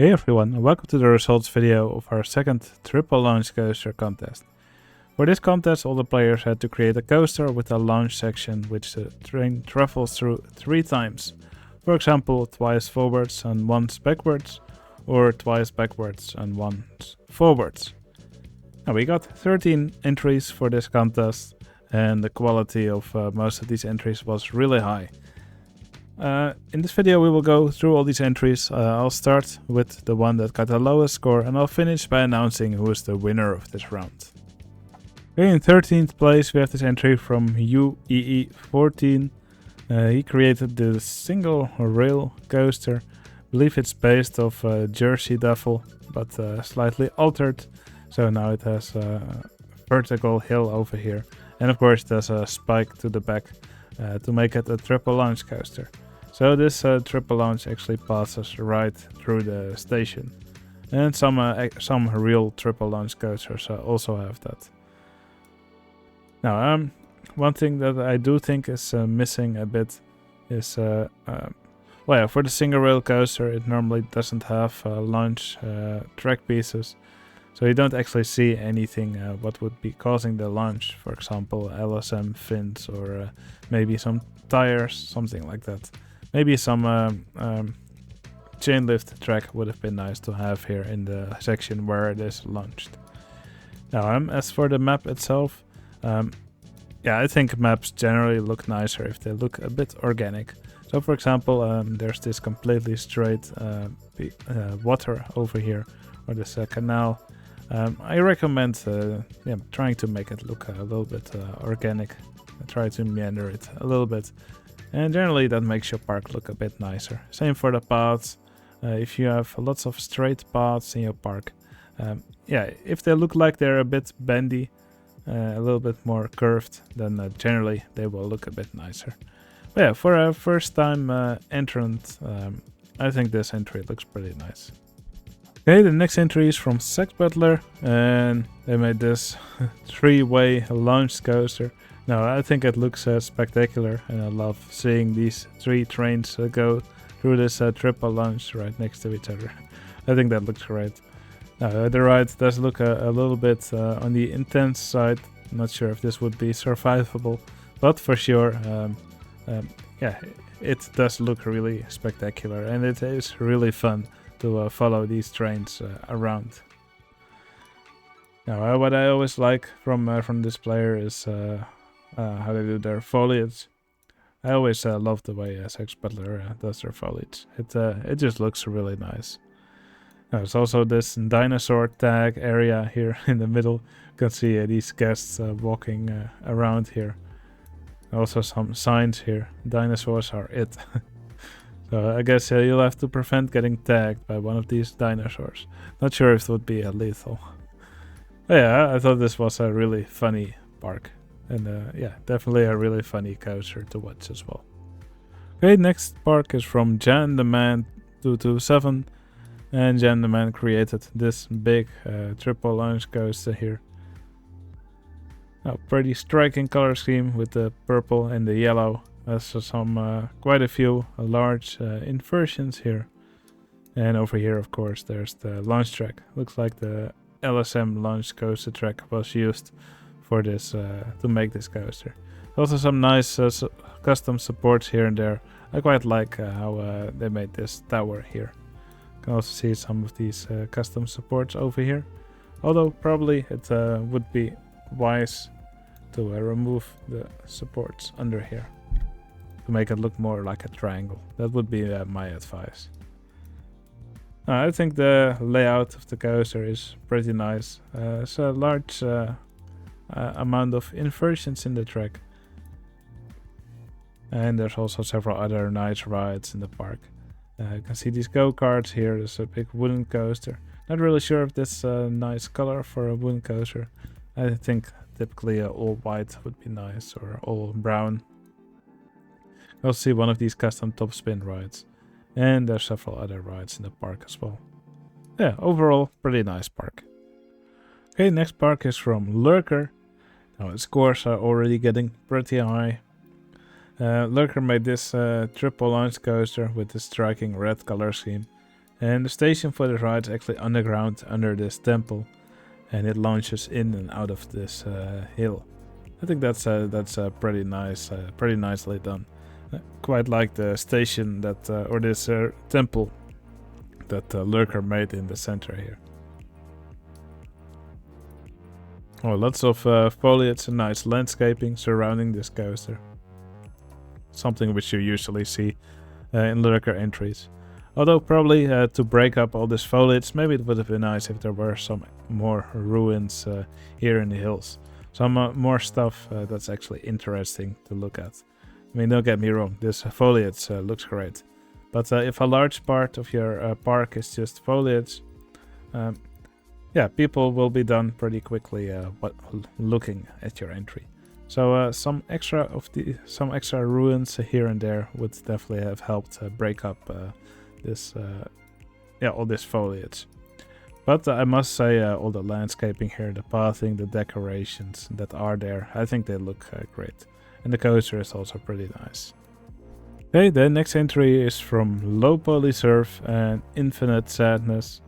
Hey everyone, welcome to the results video of our second triple launch coaster contest. For this contest, all the players had to create a coaster with a launch section which the train travels through 3 times. For example, twice forwards and once backwards, or twice backwards and once forwards. Now we got 13 entries for this contest, and the quality of most of these entries was really high. In this video we will go through all these entries. I'll start with the one that got the lowest score, and I'll finish by announcing who is the winner of this round. Okay, in 13th place we have this entry from UEE14. He created the single rail coaster. I believe it's based off Jersey Devil, but slightly altered. So now it has a vertical hill over here, and of course there's a spike to the back to make it a triple launch coaster. So this triple launch actually passes right through the station, and some real triple launch coasters also have that. Now, one thing that I do think is missing a bit is, well, yeah, for the single rail coaster, it normally doesn't have launch track pieces, so you don't actually see anything what would be causing the launch. For example, LSM fins or maybe some tires, something like that. Maybe some chain lift track would have been nice to have here in the section where it is launched. Now, as for the map itself, yeah, I think maps generally look nicer if they look a bit organic. So, for example, there's this completely straight water over here, or this canal. I recommend trying to make it look a little bit organic. Try to meander it a little bit. And generally that makes your park look a bit nicer. Same for the paths. If you have lots of straight paths in your park, yeah, if they look like they're a bit bendy, a little bit more curved, then generally they will look a bit nicer. But yeah, for a first time entrant, I think this entry looks pretty nice. Okay, the next entry is from Sex Butler, and they made this 3-way launch coaster. Now, I think it looks spectacular, and I love seeing these 3 trains go through this triple launch right next to each other. I think that looks great. Now, the ride does look a little bit on the intense side. I'm not sure if this would be survivable, but for sure, yeah, it does look really spectacular, and it is really fun to follow these trains around. Now, what I always like from this player is how they do their foliage. I always love the way Sex Butler does their foliage. It just looks really nice. There's also this dinosaur tag area here in the middle. You can see these guests walking around here. Also some signs here. Dinosaurs are it. So I guess you'll have to prevent getting tagged by one of these dinosaurs. Not sure if it would be lethal. But yeah, I thought this was a really funny park. And yeah, definitely a really funny coaster to watch as well. Okay, next park is from Jan the Man 227. And Jan the Man created this big triple launch coaster here. Pretty striking color scheme with the purple and the yellow. There's quite a few large inversions here. And over here, of course, there's the launch track. Looks like the LSM launch coaster track was used for this to make this coaster. Also some nice custom supports here and there. I quite like how they made this tower here. You can also see some of these custom supports over here. Although probably it would be wise to remove the supports under here to make it look more like a triangle. That would be my advice. I think the layout of the coaster is pretty nice. It's a large amount of inversions in the track. And there's also several other nice rides in the park. You can see these go-karts here. There's a big wooden coaster. Not really sure if this is a nice color for a wooden coaster. I think typically all white would be nice, or all brown. You'll see one of these custom top spin rides. And there's several other rides in the park as well. Yeah, overall pretty nice park. Okay, next park is from Lurker. Now its scores are already getting pretty high. Lurker made this triple launch coaster with the striking red color scheme. And the station for the ride is actually underground under this temple, and it launches in and out of this hill. I think that's pretty nice, pretty nicely done. Quite like the station that or this temple that Lurker made in the center here. Oh, lots of foliage and nice landscaping surrounding this coaster. Something which you usually see in Lurker entries. Although probably to break up all this foliage, maybe it would have been nice if there were some more ruins here in the hills. Some more stuff that's actually interesting to look at. I mean, don't get me wrong, this foliage looks great. But if a large part of your park is just foliage, yeah, people will be done pretty quickly looking at your entry. So some extra ruins here and there would definitely have helped break up this all this foliage. But I must say all the landscaping here, the pathing, the decorations that are there, I think they look great. And the coaster is also pretty nice. Okay, the next entry is from Low Poly Surf and Infinite Sadness.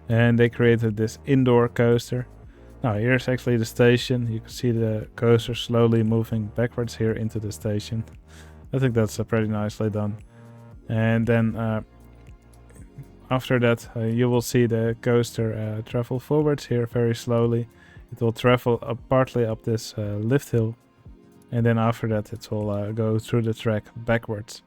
And they created this indoor coaster. Now here's actually the station. You can see the coaster slowly moving backwards here into the station. I think that's pretty nicely done. And then after that you will see the coaster travel forwards here very slowly. It will travel partly up this lift hill. And then after that it will go through the track backwards.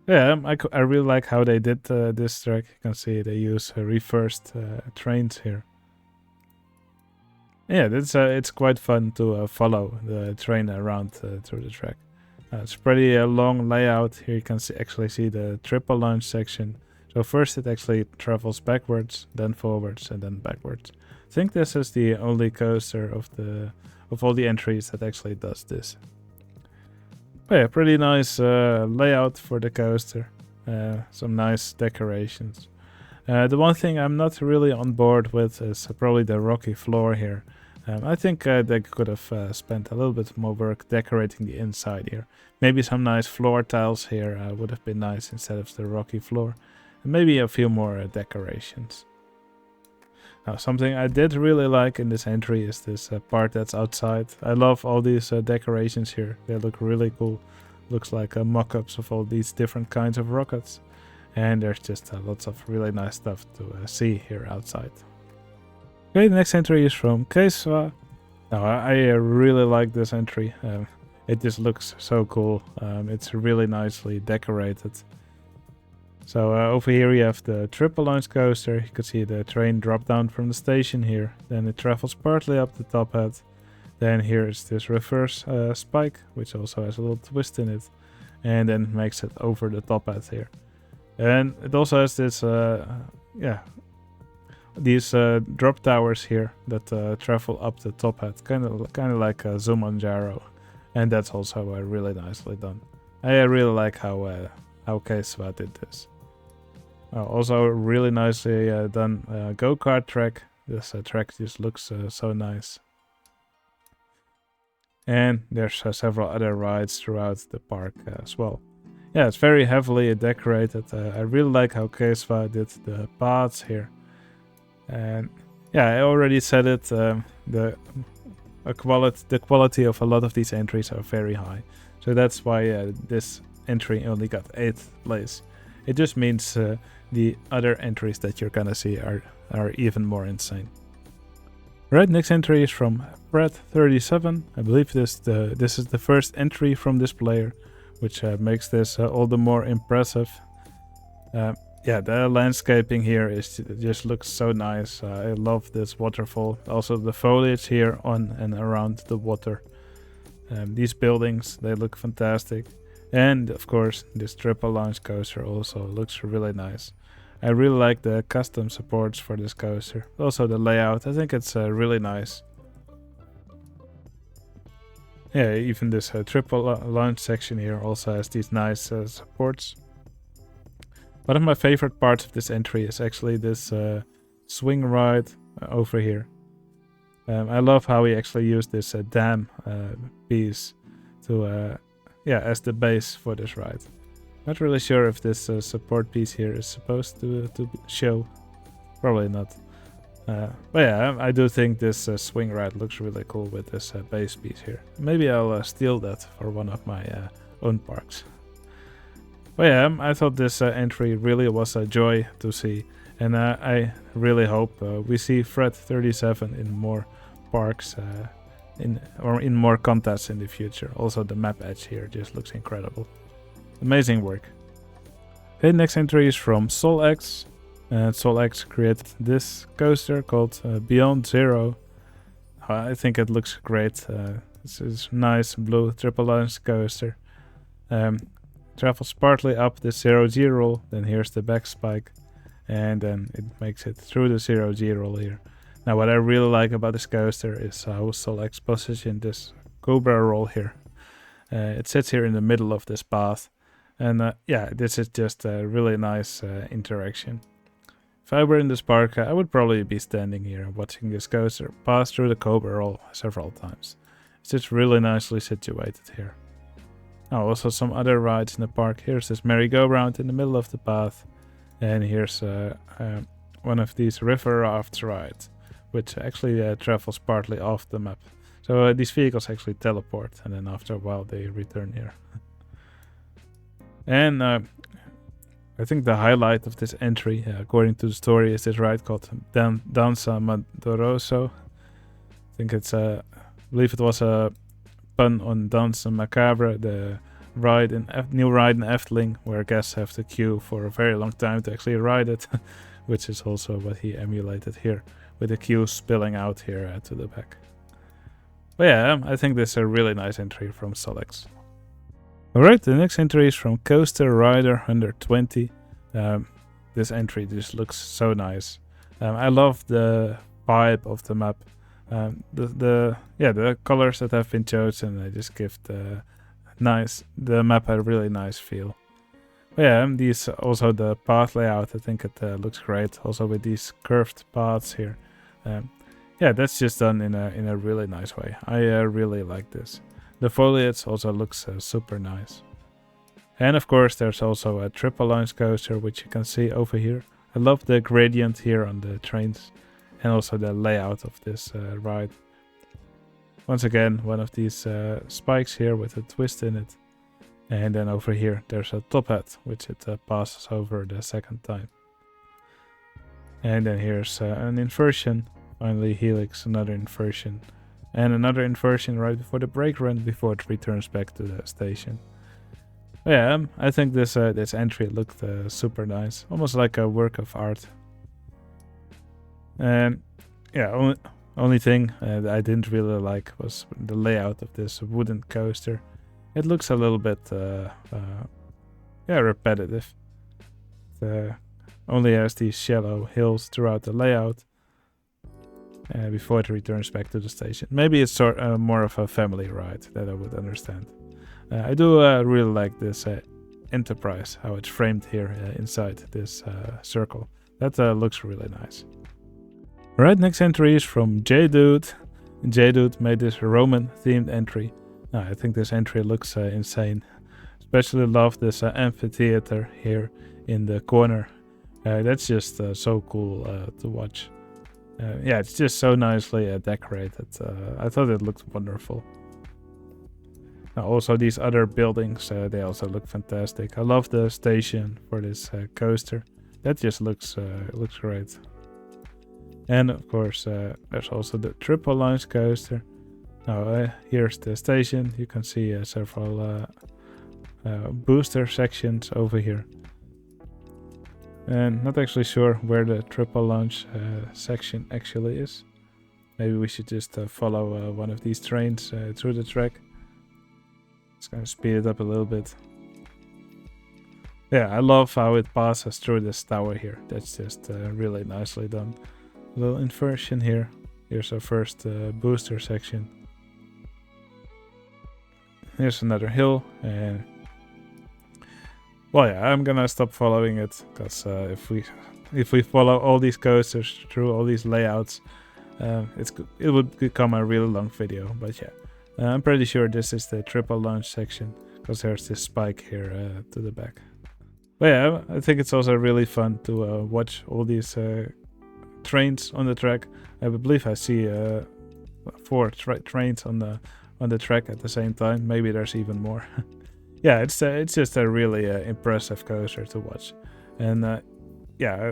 Yeah, I really like how they did this track. You can see they use reversed trains here. Yeah, it's quite fun to follow the train around through the track. It's pretty long layout. Here you can actually see the triple launch section. So first it actually travels backwards, then forwards, and then backwards. I think this is the only coaster of all the entries that actually does this. But yeah, pretty nice layout for the coaster. Some nice decorations. The one thing I'm not really on board with is probably the rocky floor here. I think they could have spent a little bit more work decorating the inside here. Maybe some nice floor tiles here would have been nice instead of the rocky floor. And maybe a few more decorations. Now, something I did really like in this entry is this part that's outside. I love all these decorations here. They look really cool. Looks like mock-ups of all these different kinds of rockets. And there's just lots of really nice stuff to see here outside. Okay, the next entry is from Keiswa. Now, I really like this entry. It just looks so cool. It's really nicely decorated. So over here we have the triple launch coaster. You can see the train drop down from the station here. Then it travels partly up the top hat. Then here is this reverse spike, which also has a little twist in it. And then makes it over the top hat here. And it also has this, these drop towers here that travel up the top hat. Kind of like a Zumanjaro. And that's also really nicely done. I really like how Keiswa did this. Also really nicely done go-kart track. This track just looks so nice. And there's several other rides throughout the park as well. Yeah, it's very heavily decorated. I really like how Keiswa did the paths here. And yeah, I already said it. The quality of a lot of these entries are very high. So that's why this entry only got 8th place. It just means the other entries that you're gonna see are even more insane. Right, next entry is from Brett37. I believe this is the first entry from this player, which makes this all the more impressive. Yeah, the landscaping here just looks so nice. I love this waterfall. Also the foliage here on and around the water. These buildings, they look fantastic. And of course, this triple launch coaster also looks really nice. I really like the custom supports for this coaster. Also the layout, I think it's really nice. Yeah, even this triple launch section here also has these nice supports. One of my favorite parts of this entry is actually this swing ride over here. I love how he actually used this dam piece to, as the base for this ride. Not really sure if this support piece here is supposed to show. Probably not. But yeah, I do think this swing ride looks really cool with this base piece here. Maybe I'll steal that for one of my own parks. But yeah, I thought this entry really was a joy to see. And I really hope we see Fred 37 in more parks in more contests in the future. Also the map edge here just looks incredible. Amazing work. Okay, next entry is from SolX. And SolX created this coaster called Beyond Zero. I think it looks great. This is nice blue triple launch coaster. Travels partly up the 0G roll, then here's the back spike, and then it makes it through the 0G roll here. Now what I really like about this coaster is how SolX positioned this Cobra roll here. It sits here in the middle of this path, and yeah, this is just a really nice interaction. If I were in this park, I would probably be standing here watching this coaster pass through the Cobra roll several times. It's just really nicely situated here. Now also some other rides in the park. Here's this merry-go-round in the middle of the path, and here's one of these river rafts rides, which actually travels partly off the map. So these vehicles actually teleport, and then after a while they return here. And I think the highlight of this entry, according to the story, is this ride called Danza Madoroso. I think it's I believe it was a pun on Danza Macabre, the new ride in Efteling, where guests have to queue for a very long time to actually ride it, which is also what he emulated here, with the queue spilling out here to the back. But yeah, I think this is a really nice entry from SolX. Alright, the next entry is from Coaster Rider 120. This entry just looks so nice. I love the vibe of the map. The colors that have been chosen, they just give the map a really nice feel. But yeah, these also the path layout, I think it looks great. Also with these curved paths here. Yeah, that's just done in a really nice way. I really like this. The foliage also looks super nice. And of course there's also a triple launch coaster, which you can see over here. I love the gradient here on the trains, and also the layout of this ride. Once again, one of these spikes here with a twist in it. And then over here there's a top hat, which it passes over the second time. And then here's an inversion. Finally helix, another inversion. And another inversion right before the brake run, before it returns back to the station. Yeah, I think this entry looked super nice, almost like a work of art. And yeah, only thing that I didn't really like was the layout of this wooden coaster. It looks a little bit repetitive. It only has these shallow hills throughout the layout. Before it returns back to the station. Maybe it's more of a family ride that I would understand. I do really like this Enterprise, how it's framed here inside this circle. That looks really nice. Alright, next entry is from J-Dude. J-Dude made this Roman themed entry. I think this entry looks insane. Especially love this amphitheater here in the corner. That's just so cool to watch. Yeah, it's just so nicely decorated. I thought it looked wonderful. Now also these other buildings, they also look fantastic. I love the station for this coaster. That just looks great. And of course there's also the triple launch coaster. Now here's the station. You can see several booster sections over here. And not actually sure where the triple launch section actually is. Maybe we should just follow one of these trains through the track. It's gonna speed it up a little bit. Yeah, I love how it passes through this tower here. That's just really nicely done. A little inversion here. Here's our first booster section. Here's another hill, and well, yeah, I'm gonna stop following it, because if we follow all these coasters through all these layouts, it would become a really long video. But yeah, I'm pretty sure this is the triple launch section, because there's this spike here to the back. But yeah, I think it's also really fun to watch all these trains on the track. I believe I see 4 trains on the track at the same time. Maybe there's even more. Yeah, it's just a really impressive coaster to watch, and yeah,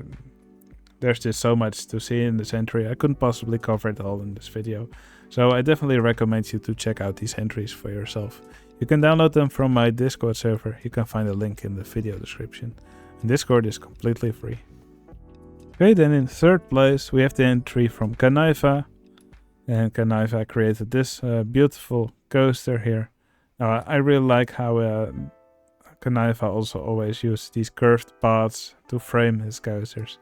there's just so much to see in this entry. I couldn't possibly cover it all in this video, so I definitely recommend you to check out these entries for yourself. You can download them from my Discord server. You can find a link in the video description. And Discord is completely free. Okay, then in third place we have the entry from Kanaiva. And Kanaiva created this beautiful coaster here. Now I really like how Kanaiva also always uses these curved paths to frame his coasters.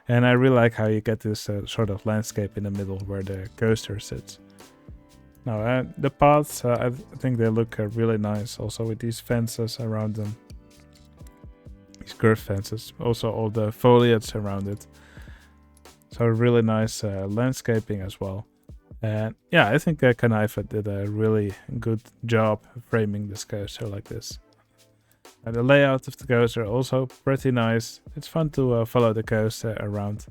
And I really like how you get this sort of landscape in the middle where the coaster sits. Now the paths, I think they look really nice also with these fences around them. These curved fences, also all the foliage around it. So really nice landscaping as well. And yeah, I think Kanaiva did a really good job framing this coaster like this. And the layout of the coaster also pretty nice. It's fun to follow the coaster around.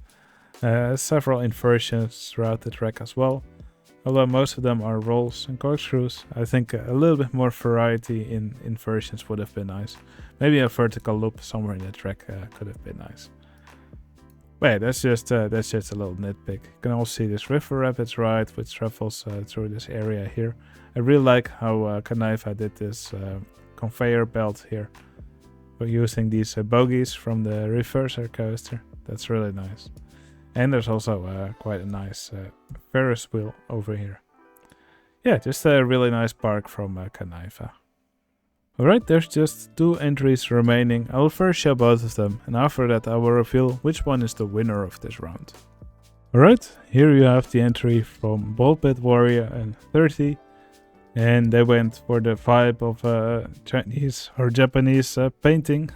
Several inversions throughout the track as well. Although most of them are rolls and corkscrews, I think a little bit more variety in inversions would have been nice. Maybe a vertical loop somewhere in the track could have been nice. But yeah, that's just a little nitpick. You can also see this river rapids ride which travels through this area here. I really like how Kanaiva did this conveyor belt here. We're using these bogies from the reverser coaster. That's really nice. And there's also quite a nice Ferris wheel over here. Yeah, just a really nice park from Kanaiva. Alright, there's just 2 entries remaining. I will first show both of them, and after that I will reveal which one is the winner of this round. Alright, here you have the entry from Ballpit Warrior and 30. And they went for the vibe of Chinese or Japanese painting.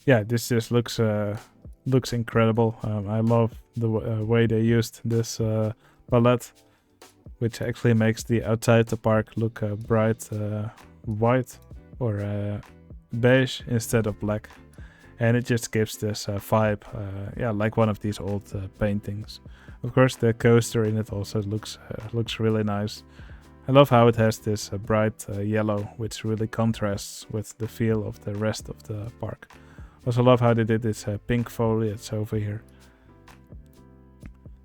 Yeah, this just looks incredible. I love the way they used this palette, which actually makes the outside the park look bright white or beige instead of black. And it just gives this vibe, yeah, like one of these old paintings. Of course, the coaster in it also looks really nice. I love how it has this bright yellow, which really contrasts with the feel of the rest of the park. Also love how they did this pink foliage over here.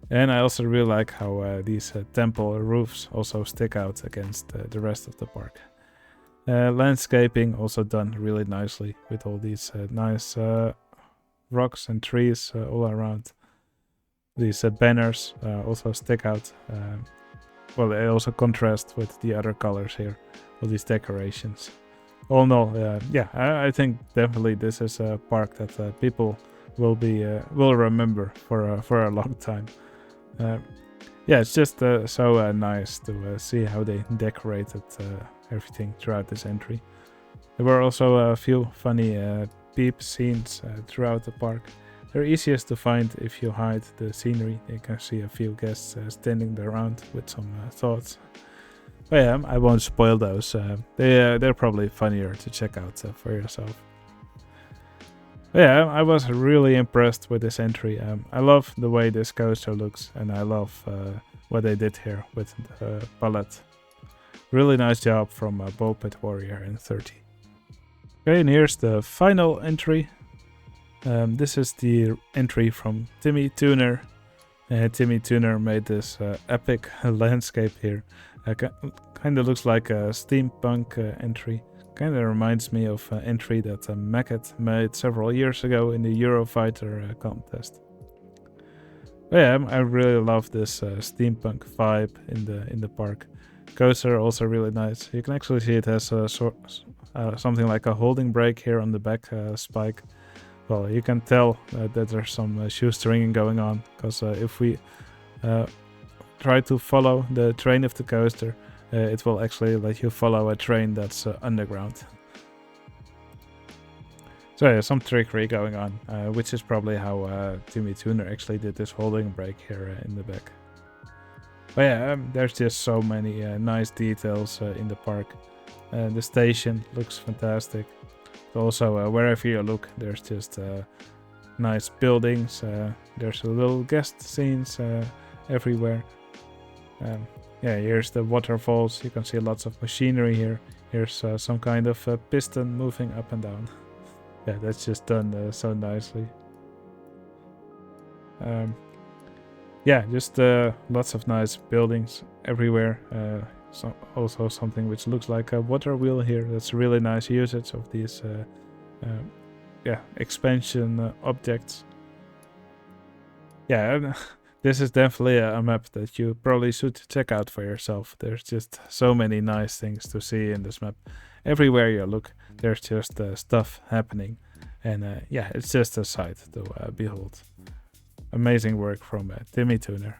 And I also really like how these temple roofs also stick out against the rest of the park. Landscaping also done really nicely with all these nice rocks and trees all around. These banners also stick out. Well, they also contrast with the other colors here, all these decorations. All in all, yeah, I think definitely this is a park that people will remember for a long time. Yeah, it's just so nice to see how they decorated everything throughout this entry. There were also a few funny peep scenes throughout the park. They're easiest to find if you hide the scenery. You can see a few guests standing around with some thoughts. But yeah, I won't spoil those. They're probably funnier to check out for yourself. But yeah, I was really impressed with this entry. I love the way this coaster looks, and I love what they did here with the palette. Really nice job from Ballpit Warrior and 30. Okay, and here's the final entry. This is the entry from Timmy Tuner. Timmy Tuner made this epic landscape here. Kind of looks like a steampunk entry. Kind of reminds me of an entry that Mackett made several years ago in the Eurofighter contest. But yeah, I really love this steampunk vibe in the park. Coaster also really nice. You can actually see it has something like a holding brake here on the back spike. Well, you can tell that there's some shoestringing going on, because if we try to follow the train of the coaster, it will actually let you follow a train that's underground. So yeah, some trickery going on, which is probably how Timmy Tuner actually did this holding brake here in the back. But yeah, there's just so many nice details in the park. The station looks fantastic. Also, wherever you look, there's just nice buildings. There's a little guest scenes everywhere. Yeah, here's the waterfalls. You can see lots of machinery here. Here's some kind of piston moving up and down. Yeah, that's just done so nicely. Yeah, just lots of nice buildings everywhere. Also something which looks like a water wheel here. That's really nice usage of these yeah, expansion objects. Yeah, this is definitely a map that you probably should check out for yourself. There's just so many nice things to see in this map. Everywhere you look, there's just stuff happening. And yeah, it's just a sight to behold. Amazing work from Timmy Tuner.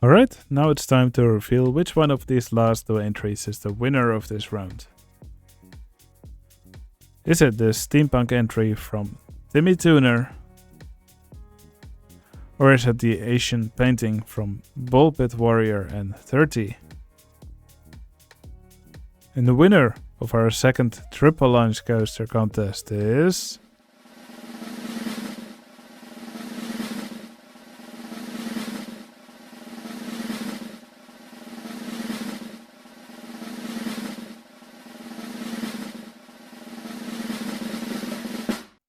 Alright, now it's time to reveal which one of these last two entries is the winner of this round. Is it the steampunk entry from Timmy Tuner? Or is it the Asian painting from Ballpit Warrior and 30? And the winner of our second triple launch coaster contest is...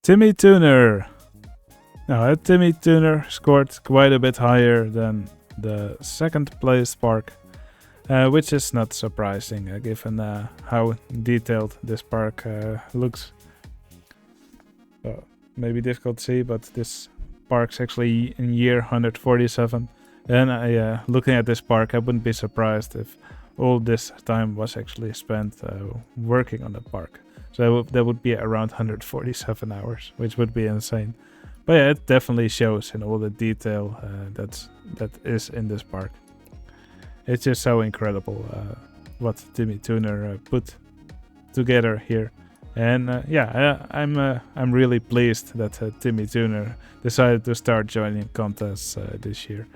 Timmy Tuner! Now, Timmy Tuner scored quite a bit higher than the second place park, which is not surprising given how detailed this park looks. Maybe difficult to see, but this park's actually in year 147. And looking at this park, I wouldn't be surprised if all this time was actually spent working on the park. So that would be around 147 hours, which would be insane. But yeah, it definitely shows in all the detail that is in this park. It's just so incredible what Timmy Tuner put together here. And yeah, I'm really pleased that Timmy Tuner decided to start joining contests this year.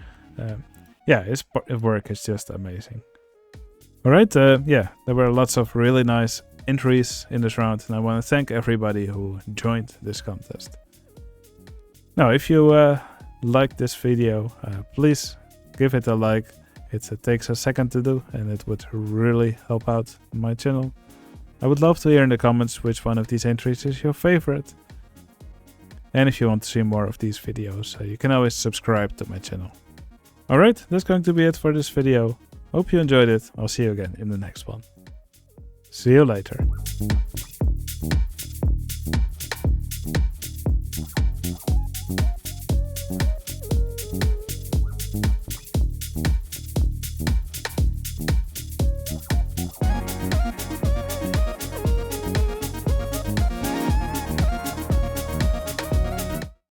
Yeah, his work is just amazing. Alright, yeah, there were lots of really nice entries in this round, and I want to thank everybody who joined this contest. Now, if you liked this video, please give it a like. It takes a second to do, and it would really help out my channel. I would love to hear in the comments which one of these entries is your favorite. And if you want to see more of these videos, you can always subscribe to my channel. Alright, that's going to be it for this video. Hope you enjoyed it. I'll see you again in the next one. See you later.